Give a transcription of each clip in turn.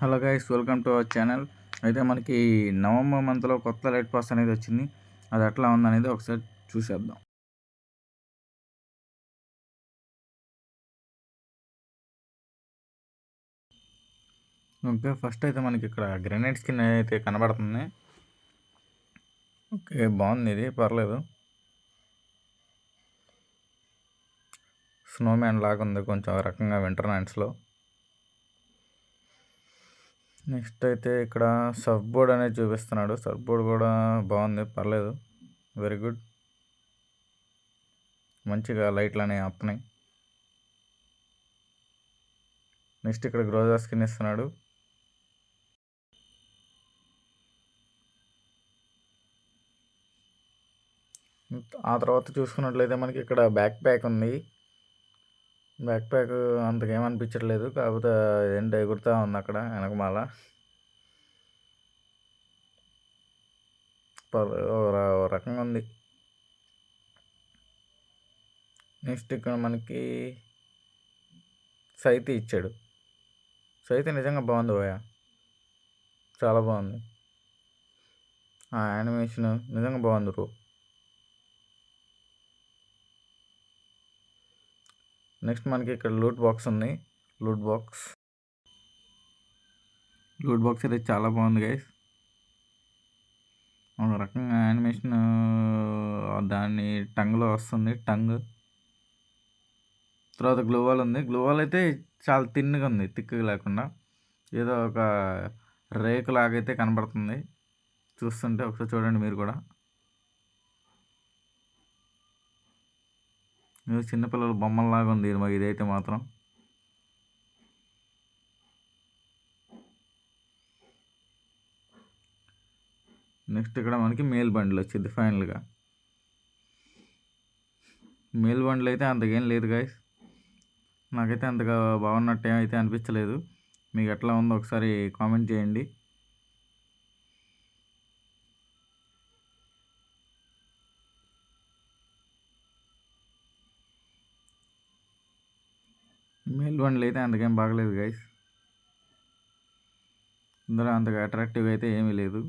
Hello guys, welcome to our channel. అయితే మనకి November మంత్లో కొత్త లైట్ పాస్ అనేది వచ్చింది. అది ఎట్లా ఉందనేది ఒకసారి చూసేద్దాం. ఓకే, ఫస్ట్ అయితే మనకి ఇక్కడ గ్రెనైట్ స్కిన్ అయితే కనబడుతుంది. ఓకే, బాగుంది, ఇది పర్లేదు. స్నోమ్యాన్ లాగా ఉంది కొంచెం రకంగా వింటర్ నైట్స్లో. నెక్స్ట్ అయితే ఇక్కడ సర్ఫ్ బోర్డ్ అనేది చూపిస్తున్నాడు. సర్ఫ్ బోర్డ్ కూడా బాగుంది, పర్లేదు, వెరీ గుడ్. మంచిగా లైట్లు అనేవి వస్తున్నాయి. నెక్స్ట్ ఇక్కడ గ్రోజా స్కిన్ ఇస్తున్నాడు. ఆ తర్వాత చూసుకున్నట్లయితే మనకి ఇక్కడ బ్యాక్ ప్యాక్ ఉంది. బ్యాక్ ప్యాక్ అంతకేమనిపించట్లేదు, కాకపోతే ఏంటో ఎగురుతూ ఉంది అక్కడ వెనకమాల. రకంగా ఉంది. నెక్స్ట్ ఇక్కడ మనకి సైతి ఇచ్చాడు. సైతి నిజంగా బాగుంది భయ్య, చాలా బాగుంది. ఆ యానిమేషన్ నిజంగా బాగుంది బ్రో. నెక్స్ట్ మనకి ఇక్కడ లూట్ బాక్స్ ఉంది. లూట్ బాక్స్ అయితే చాలా బాగుంది గైస్. ఒక రకంగా యానిమేషన్ దాన్ని టంగ్లో వస్తుంది, టంగ్. తర్వాత గ్లోవాల్ ఉంది. గ్లోవాల్ అయితే చాలా తిన్నుగా ఉంది, తిక్కుగా లేకుండా ఏదో ఒక రేకు లాగైతే కనబడుతుంది చూస్తుంటే. ఒకసారి చూడండి మీరు కూడా. చిన్నపిల్లల బొమ్మల్లాగా ఉంది ఇదైతే మాత్రం. నెక్స్ట్ ఇక్కడ మనకి మేల్ బండిల్ వచ్చింది ఫైనల్గా. మేల్ బండిల్ అయితే అంతకేం లేదు గాయస్, నాకైతే అంతగా బాగున్నట్టు అయితే అనిపించలేదు. మీకు ఎట్లా ఉందో ఒకసారి కామెంట్ చేయండి. మేల్ బండిల్ అయితే అంతకేం బాగలేదు గైస్, ఇందులో అంతగా అట్రాక్టివ్గా అయితే ఏమీ లేదు.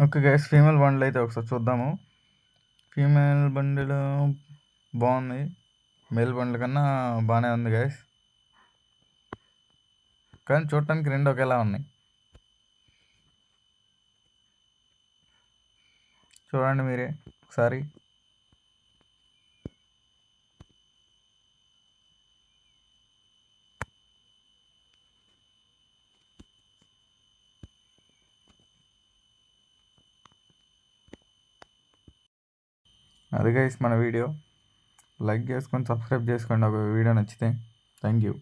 ఓకే గైస్, ఫీమేల్ బండిల్ అయితే ఒకసారి చూద్దాము. ఫీమేల్ బండిల్ బాగుంది, మేల్ బండిల్ కన్నా బాగానే ఉంది గైస్, కానీ చూడటానికి రెండు ఒకేలా ఉన్నాయి. చూడండి మీరే ఒకసారి. అది గైస్ మన వీడియో. లైక్ చేసుకొని సబ్స్క్రైబ్ చేసుకోండి ఒక వీడియో నచ్చితే. Thank you.